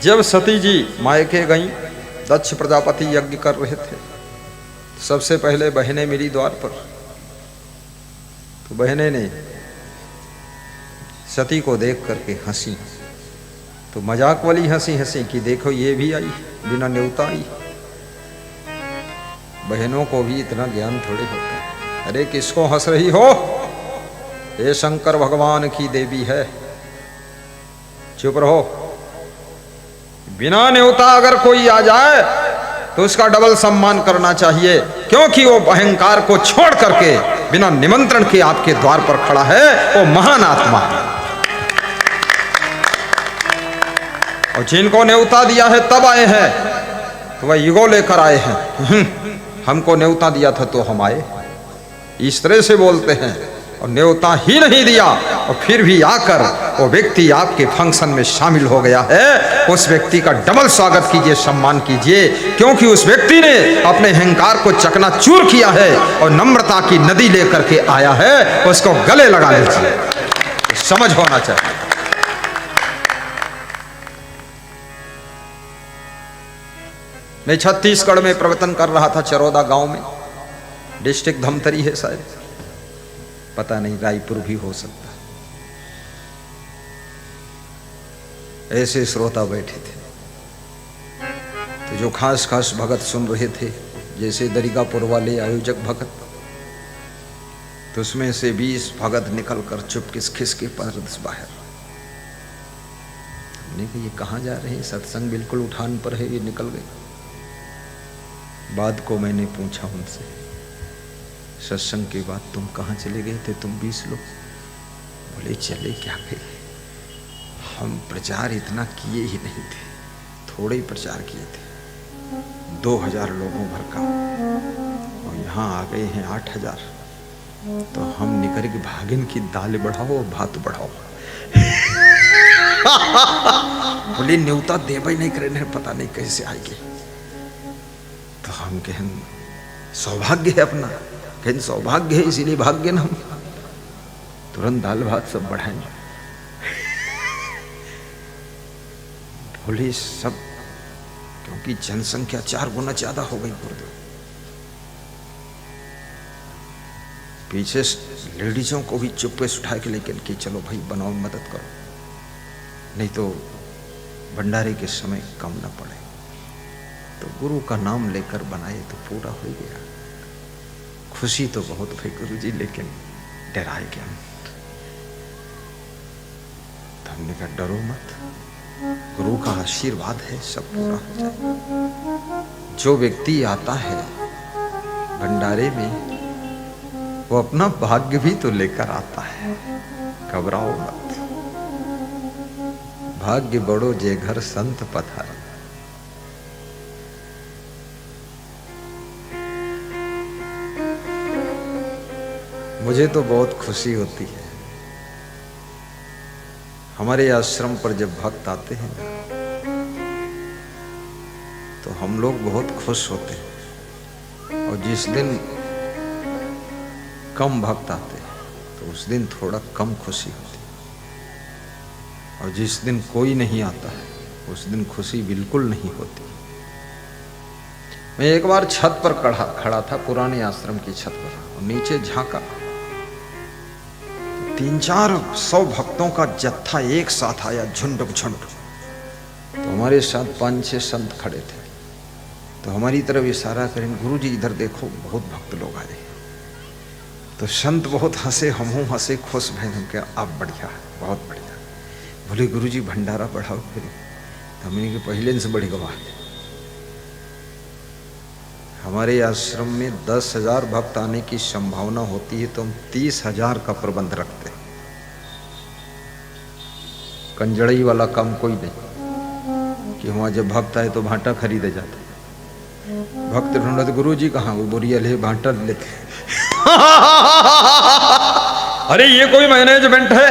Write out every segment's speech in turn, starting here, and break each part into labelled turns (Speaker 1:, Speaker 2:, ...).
Speaker 1: जब सती जी मायके गईं, दक्ष प्रजापति यज्ञ कर रहे थे, सबसे पहले बहनें मिली द्वार पर। तो बहनें ने सती को देख करके हंसी, तो मजाक वाली हंसी हंसी कि देखो ये भी आई, बिना न्योता आई। बहनों को भी इतना ज्ञान थोड़े होता है। अरे किसको हंस रही हो? ये शंकर भगवान की देवी है, चुप रहो। बिना न्योता अगर कोई आ जाए तो उसका डबल सम्मान करना चाहिए, क्योंकि वो अहंकार को छोड़ करके बिना निमंत्रण के आपके द्वार पर खड़ा है, वो महान आत्मा है। और जिनको न्योता दिया है तब आए हैं, तो वह ईगो लेकर आए हैं। हमको न्योता दिया था तो हम आए, इस तरह से बोलते हैं। और न्योता ही नहीं दिया और फिर भी आकर वो व्यक्ति आपके फंक्शन में शामिल हो गया है, उस व्यक्ति का डबल स्वागत कीजिए, सम्मान कीजिए, क्योंकि उस व्यक्ति ने अपने अहंकार को चकनाचूर किया है और नम्रता की नदी लेकर के आया है। उसको गले लगा लीजिए, समझ होना चाहिए। मैं छत्तीसगढ़ में प्रवचन कर रहा था, चरोदा गांव में, डिस्ट्रिक्ट धमतरी है शायद, पता नहीं, रायपुर भी हो सकता। ऐसे श्रोता बैठे थे, तो जो खास खास भगत सुन रहे थे, जैसे दरिगापुर वाले आयोजक भगत, तो उसमें से 20 भगत निकल कर चुपकिस खिसके पर्दे बाहर। हमने कहा ये कहाँ जा रहे हैं? सत्संग बिल्कुल उठान पर है, ये निकल गए। बाद को मैंने पूछा उनसे, सत्संग के बाद तुम कहाँ चले गए थे तुम 20 लोग? बोले चले क्या गए, हम प्रचार इतना किए ही नहीं थे, थोड़े ही प्रचार किए थे, 2000 लोगों भर का, और यहाँ आ गए हैं 8000। तो हम निकल के भागिन की दाल बढ़ाओ भात बढ़ाओ। बोले न्योता देवे नहीं करे, पता नहीं कैसे आएगी। तो हम कहें सौभाग्य है अपना, कहें सौभाग्य है इसीलिए भाग्य ना, हम तुरंत दाल भात सब बढ़ाएंगे। बोले सब क्योंकि जनसंख्या 4 गुना ज्यादा हो गई गुरुदेव। पीछे लेडीजों को भी चुप्पे उठा के लेकर कि चलो भाई बनाओ, मदद करो, नहीं तो भंडारे के समय कम न पड़े। तो गुरु का नाम लेकर बनाए तो पूरा हो गया। खुशी तो बहुत भाई गुरु जी, लेकिन डराए क्या? तो हमने कहा डरो मत, गुरु का आशीर्वाद है, सब पूरा हो जाए। जो व्यक्ति आता है भंडारे में, वो अपना भाग्य भी तो लेकर आता है, घबराओ मत। भाग्य बड़ो जे घर संत पधारे। मुझे तो बहुत खुशी होती है, हमारे आश्रम पर जब भक्त आते हैं तो हम लोग बहुत खुश होते हैं, और जिस दिन कम भक्त आते हैं तो उस दिन थोड़ा कम खुशी होती है, और जिस दिन कोई नहीं आता है उस दिन खुशी बिल्कुल नहीं होती। मैं एक बार छत पर खड़ा था, पुराने आश्रम की छत पर, और नीचे झांका, 300-400 भक्तों का जत्था एक साथ आया, झुंड झुंड। तो हमारे साथ 5-6 संत खड़े थे, तो हमारी तरफ इशारा करें, गुरु जी इधर देखो, बहुत भक्त लोग आए। तो संत बहुत हंसे, हम हंसे, खुश भय, हम क्या आप बढ़िया, बहुत बढ़िया। बोले गुरु जी भंडारा बढ़ाओ फिर। हमने के पहले से बड़ी गवाह, हमारे आश्रम में 10,000 भक्त आने की संभावना होती है, तो हम 30,000 का प्रबंध रखते हैं। कंजड़ई वाला काम कोई नहीं कि वहां जब भक्त आए तो भाटा खरीदे जाते, भक्त ढूंढते गुरु जी कहाँ, वो बोरिया ले भाटा लेते। अरे ये कोई मैनेजमेंट है?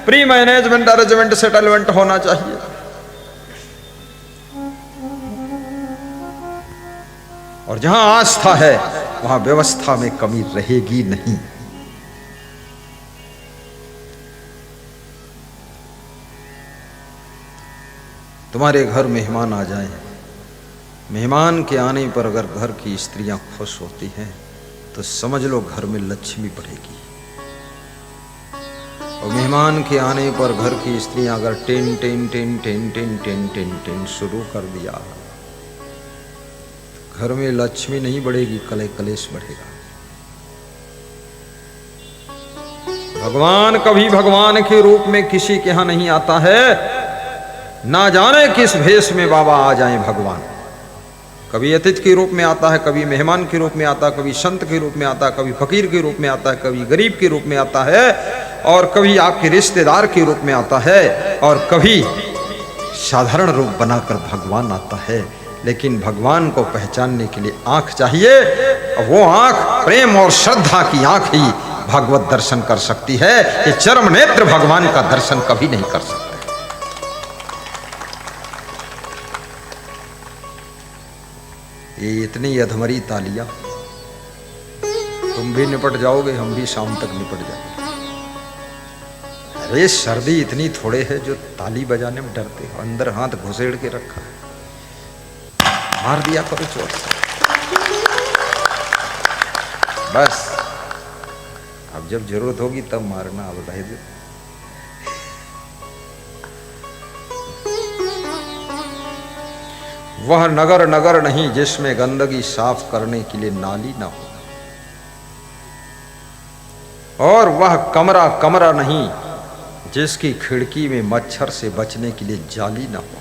Speaker 1: प्री मैनेजमेंट अरेंजमेंट सेटलमेंट होना चाहिए। और जहां आस्था है वहां व्यवस्था में कमी रहेगी नहीं। तुम्हारे घर मेहमान आ जाएं, मेहमान के आने पर अगर घर की स्त्रियां खुश होती हैं तो समझ लो घर में लक्ष्मी बढ़ेगी। और मेहमान के आने पर घर की स्त्रियां अगर ten ten ten ten ten ten ten ten शुरू कर दिया, घर में लक्ष्मी नहीं बढ़ेगी, कले कलेश बढ़ेगा। भगवान कभी भगवान के रूप में किसी के यहां नहीं आता है, ना जाने किस भेष में बाबा आ जाएं भगवान। कभी अतिथि के रूप में आता है, कभी मेहमान के रूप में आता है, कभी संत के रूप में आता है, कभी फकीर के रूप में आता है, कभी गरीब के रूप में आता है, और कभी आपके रिश्तेदार के रूप में आता है, और कभी साधारण रूप बनाकर भगवान आता है। लेकिन भगवान को पहचानने के लिए आंख चाहिए, और वो आंख प्रेम और श्रद्धा की आंख ही भगवत दर्शन कर सकती है। ये चरम नेत्र भगवान का दर्शन कभी नहीं कर सकते। ये इतनी अधमरी तालियां, तुम भी निपट जाओगे, हम भी शाम तक निपट जाएंगे। अरे सर्दी इतनी थोड़े है जो ताली बजाने में डरते हो। अंदर हाथ घुसेड़ के रखा है, मार दिया करो चोट से बस। अब जब जरूरत होगी तब मारना, अब रह दो। वह नगर नगर नहीं जिसमें गंदगी साफ करने के लिए नाली ना हो, और वह कमरा कमरा नहीं जिसकी खिड़की में मच्छर से बचने के लिए जाली ना हो।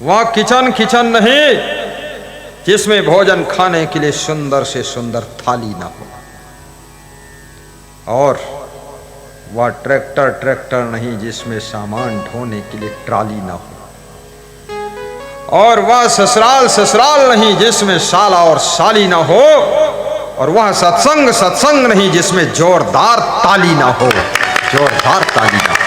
Speaker 1: वह किचन किचन नहीं जिसमें भोजन खाने के लिए सुंदर से सुंदर थाली ना हो, और वह ट्रैक्टर ट्रैक्टर नहीं जिसमें सामान ढोने के लिए ट्राली ना हो, और वह ससुराल ससुराल नहीं जिसमें साला और साली ना हो, और वह सत्संग सत्संग नहीं जिसमें जोरदार ताली ना हो, जोरदार ताली ना हो।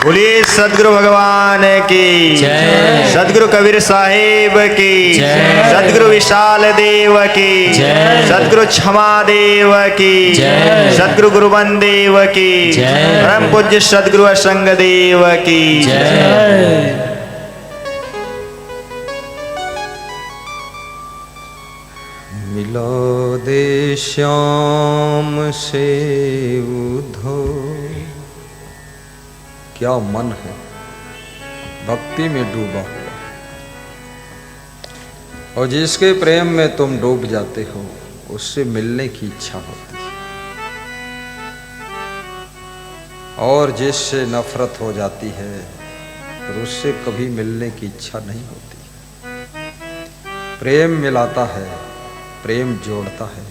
Speaker 2: बोलिए सदगुरु भगवान की जय, सदगुरु कबीर साहिब की जय, सदगुरु विशाल देव की जय, सदगुरु क्षमा देव की जय, सदगुरु गुरुवन देव की जय, परम पूज्य सदगुरु असंग देव की जय।
Speaker 1: मिला दे श्याम से उधो, क्या मन है भक्ति में डूबा हुआ, और जिसके प्रेम में तुम डूब जाते हो उससे मिलने की इच्छा होती है, और जिससे नफरत हो जाती है फिर उससे कभी मिलने की इच्छा नहीं होती। प्रेम मिलाता है, प्रेम जोड़ता है,